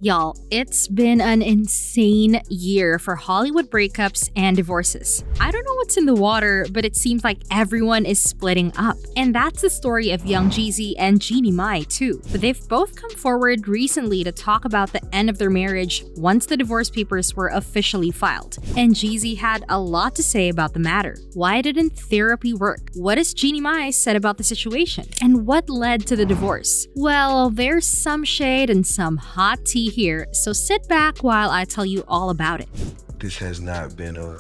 Y'all, it's been an insane year for Hollywood breakups and divorces. I don't know what's in the water, but it seems like everyone is splitting up. And that's the story of young Jeezy and Jeannie Mai too. But they've both come forward recently to talk about the end of their marriage once the divorce papers were officially filed. And Jeezy had a lot to say about the matter. Why didn't therapy work? What has Jeannie Mai said about the situation? And what led to the divorce? Well, there's some shade and some hot tea here, so sit back while I tell you all about it. This has not been a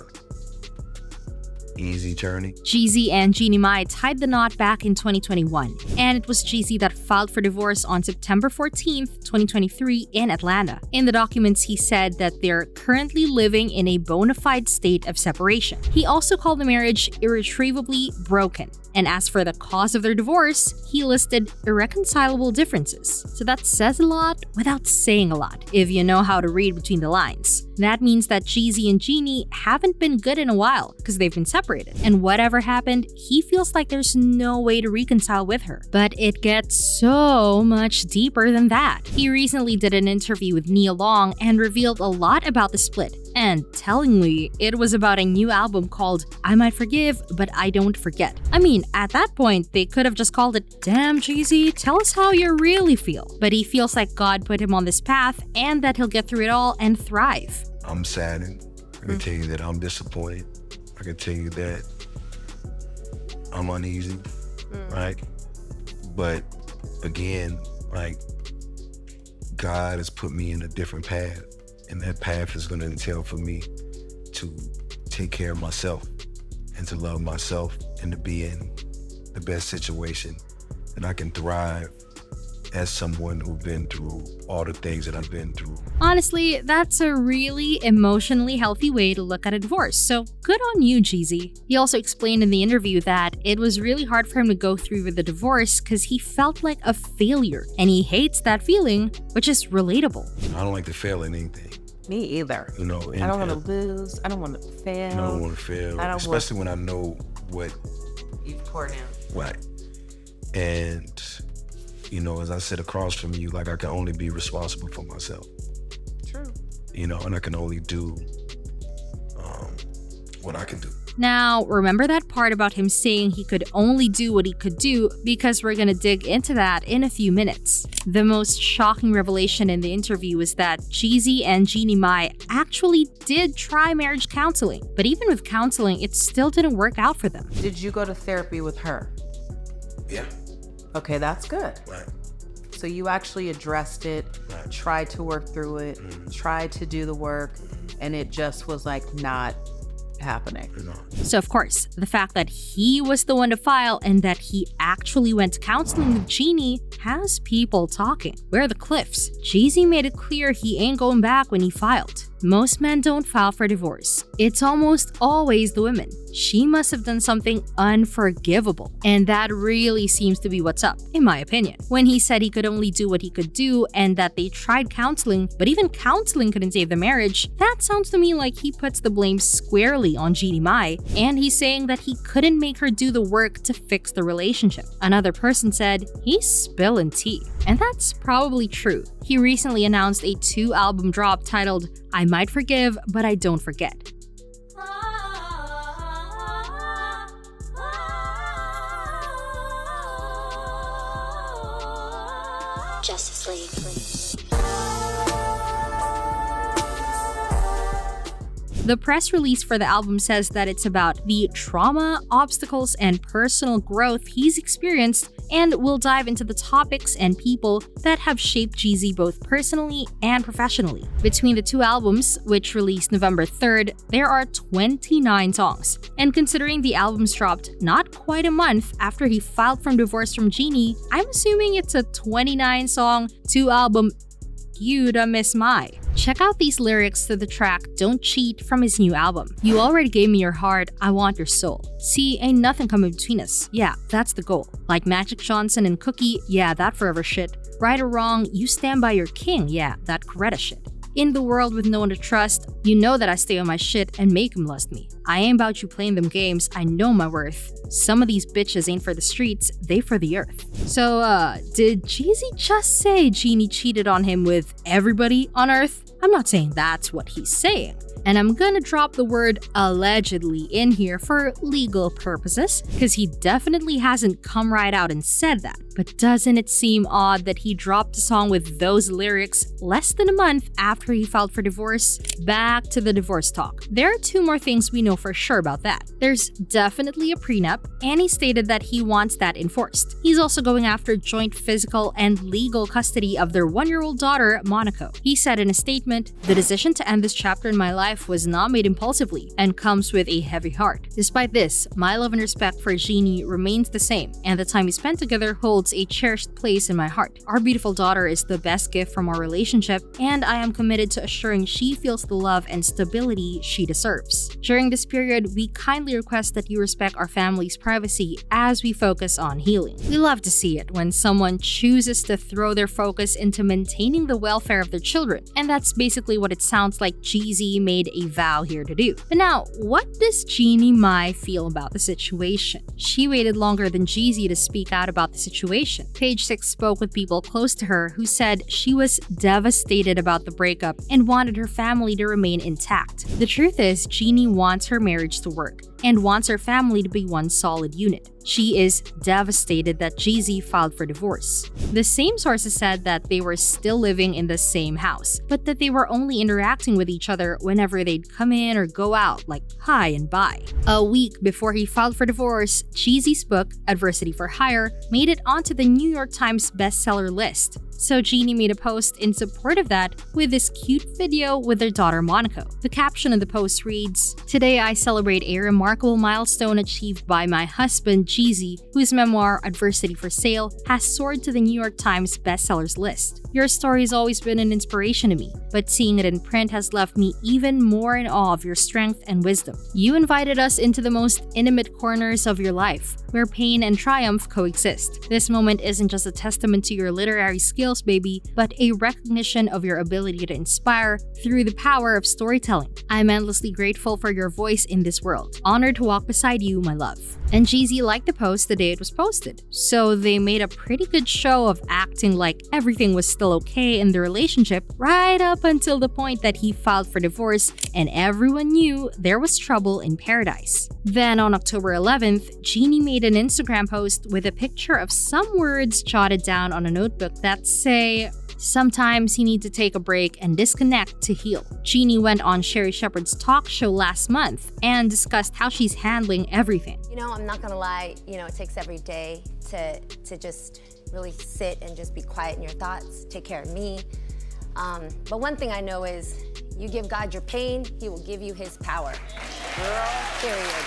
easy journey. Jeezy and Jeannie Mai tied the knot back in 2021, and it was Jeezy that filed for divorce on September 14th, 2023 in Atlanta. In the documents, he said that they're currently living in a bona fide state of separation. He also called the marriage irretrievably broken. And as for the cause of their divorce, he listed irreconcilable differences. So that says a lot without saying a lot, if you know how to read between the lines. That means that Jeezy and Jeannie haven't been good in a while because they've been separated. And whatever happened, he feels like there's no way to reconcile with her. But it gets so much deeper than that. He recently did an interview with Nia Long and revealed a lot about the split. And tellingly, it was about a new album called I Might Forgive, But I Don't Forget. I mean, at that point, they could have just called it, Damn Jeezy, tell us how you really feel. But he feels like God put him on this path and that he'll get through it all and thrive. I'm saddened. I can tell you that I'm disappointed. I can tell you that I'm uneasy, right? But again, like, God has put me in a different path. And that path is gonna entail for me to take care of myself and to love myself and to be in the best situation that I can thrive as someone who's been through all the things that I've been through. Honestly, that's a really emotionally healthy way to look at a divorce, so good on you, Jeezy. He also explained in the interview that it was really hard for him to go through with the divorce because he felt like a failure, and he hates that feeling, which is relatable. I don't like to fail in anything. Me either. You know, I don't want to lose. I don't want to fail. I don't want to fail, especially when I know what you've poured in. Right. And, you know, as I sit across from you, like, I can only be responsible for myself. True. You know, and I can only do what I can do. Now, remember that part about him saying he could only do what he could do, because we're gonna dig into that in a few minutes. The most shocking revelation in the interview was that Jeezy and Jeannie Mai actually did try marriage counseling, but even with counseling, it still didn't work out for them. Did you go to therapy with her? Yeah. Okay, that's good. Right. So you actually addressed it, Right. tried to work through it, tried to do the work, and it just was like not happening. You know. So of course, the fact that he was the one to file and that he actually went to counseling with Jeannie has people talking. Where are the cliffs? Jeezy made it clear he ain't going back when he filed. Most men don't file for divorce. It's almost always the women. She must have done something unforgivable. And that really seems to be what's up, in my opinion. When he said he could only do what he could do and that they tried counseling, but even counseling couldn't save the marriage, that sounds to me like he puts the blame squarely on Jeannie Mai, and he's saying that he couldn't make her do the work to fix the relationship. Another person said, he's spilling tea. And that's probably true. He recently announced a 2-album drop titled I Might Forgive, But I Don't Forget. Justice League. The press release for the album says that it's about the trauma, obstacles, and personal growth he's experienced, and will dive into the topics and people that have shaped Jeezy both personally and professionally. Between the 2 albums, which released November 3rd, there are 29 songs. And considering the albums dropped not quite a month after he filed for divorce from Jeannie, I'm assuming it's a 29-song, 2-album you to Miss Mai. Check out these lyrics to the track Don't Cheat from his new album. You already gave me your heart, I want your soul. See, ain't nothing coming between us. Yeah, that's the goal. Like Magic Johnson and Cookie, yeah, that forever shit. Right or wrong, you stand by your king, yeah, that Coretta shit. In the world with no one to trust, you know that I stay on my shit and make him lust me. I ain't about you playing them games, I know my worth. Some of these bitches ain't for the streets, they for the earth. So, did Jeezy just say Jeannie cheated on him with everybody on earth? I'm not saying that's what he's saying. And I'm gonna drop the word allegedly in here for legal purposes, because he definitely hasn't come right out and said that. But doesn't it seem odd that he dropped a song with those lyrics less than a month after he filed for divorce? Back to the divorce talk. There are two more things we know for sure about that. There's definitely a prenup, and he stated that he wants that enforced. He's also going after joint physical and legal custody of their 1-year-old daughter, Monaco. He said in a statement, "The decision to end this chapter in my life was not made impulsively and comes with a heavy heart. Despite this, my love and respect for Jeannie remains the same, and the time we spent together holds a cherished place in my heart. Our beautiful daughter is the best gift from our relationship, and I am committed to assuring she feels the love and stability she deserves. During this period, we kindly request that you respect our family's privacy as we focus on healing." We love to see it when someone chooses to throw their focus into maintaining the welfare of their children, and that's basically what it sounds like Jeezy made a vow here to do. But now, what does Jeannie Mai feel about the situation? She waited longer than Jeezy to speak out about the situation. Page 6 spoke with people close to her who said she was devastated about the breakup and wanted her family to remain intact. The truth is, Jeannie wants her marriage to work and wants her family to be one solid unit. She is devastated that Jeezy filed for divorce. The same sources said that they were still living in the same house, but that they were only interacting with each other whenever they'd come in or go out, like hi and bye. A week before he filed for divorce, Jeezy's book, Adversity for Hire, made it onto the New York Times bestseller list. So Jeannie made a post in support of that with this cute video with their daughter Monaco. The caption of the post reads, "Today I celebrate a remarkable milestone achieved by my husband Jeezy, whose memoir Adversity for Sale has soared to the New York Times bestsellers list. Your story has always been an inspiration to me, but seeing it in print has left me even more in awe of your strength and wisdom. You invited us into the most intimate corners of your life, where pain and triumph coexist. This moment isn't just a testament to your literary skills, baby, but a recognition of your ability to inspire through the power of storytelling. I'm endlessly grateful for your voice in this world. Honored to walk beside you, my love." And Jeezy liked the post the day it was posted, so they made a pretty good show of acting like everything was still okay in the relationship right up until the point that he filed for divorce and everyone knew there was trouble in paradise. Then on October 11th, Jeannie made an Instagram post with a picture of some words jotted down on a notebook that say, "Sometimes you need to take a break and disconnect to heal." Jeannie went on Sherry Shepherd's talk show last month and discussed how she's handling everything. You know, I'm not gonna lie, it takes every day to just really sit and just be quiet in your thoughts, take care of me. But one thing I know is, you give God your pain, He will give you His power. Girl, period.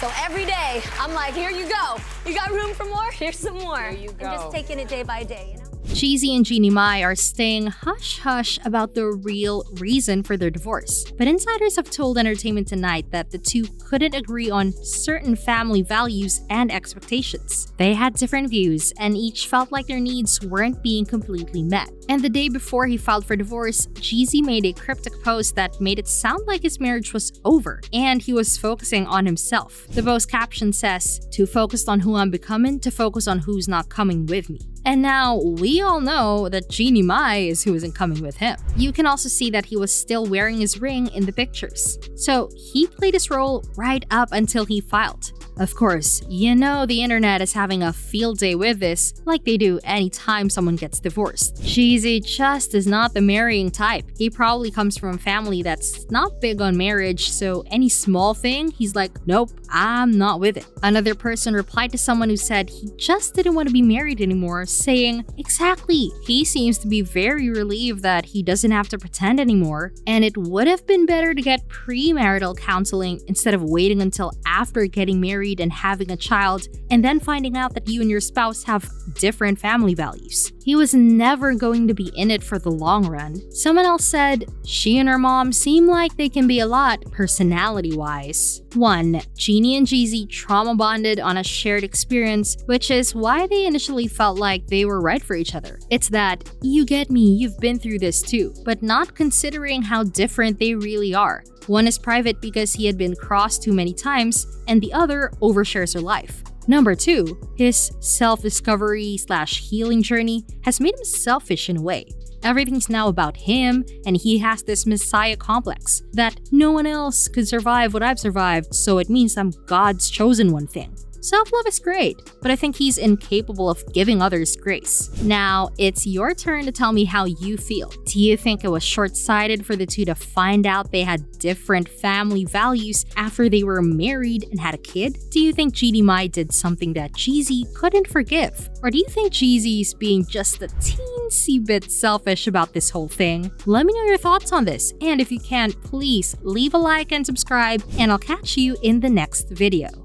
So every day, I'm like, here you go. You got room for more? Here's some more. Here you go. I'm just taking it day by day, Jeezy and Jeannie Mai are staying hush-hush about the real reason for their divorce. But insiders have told Entertainment Tonight that the two couldn't agree on certain family values and expectations. They had different views, and each felt like their needs weren't being completely met. And the day before he filed for divorce, Jeezy made a cryptic post that made it sound like his marriage was over, and he was focusing on himself. The post caption says, "Too focused on who I'm becoming to focus on who's not coming with me." And now, we all know that Jeannie Mai is who isn't coming with him. You can also see that he was still wearing his ring in the pictures. So he played his role right up until he filed. Of course, the internet is having a field day with this, like they do anytime someone gets divorced. Jeezy just is not the marrying type. He probably comes from a family that's not big on marriage, so any small thing, he's like, nope, I'm not with it. Another person replied to someone who said he just didn't want to be married anymore, saying, exactly, he seems to be very relieved that he doesn't have to pretend anymore, and it would have been better to get premarital counseling instead of waiting until after getting married and having a child and then finding out that you and your spouse have different family values. he was never going to be in it for the long run. Someone else said, she and her mom seem like they can be a lot personality-wise. 1. Jeannie and Jeezy trauma bonded on a shared experience, which is why they initially felt like they were right for each other. It's that, you get me, you've been through this too, but not considering how different they really are. One is private because he had been crossed too many times, and the other overshares her life. Number 2, his self-discovery/healing journey has made him selfish in a way. Everything's now about him, and he has this messiah complex that no one else could survive what I've survived, so it means I'm God's chosen one thing. Self-love is great, but I think he's incapable of giving others grace. Now, it's your turn to tell me how you feel. Do you think it was short-sighted for the two to find out they had different family values after they were married and had a kid? Do you think Jeannie Mai did something that Jeezy couldn't forgive? Or do you think Jeezy's being just a teensy bit selfish about this whole thing? Let me know your thoughts on this, and if you can, please leave a like and subscribe, and I'll catch you in the next video.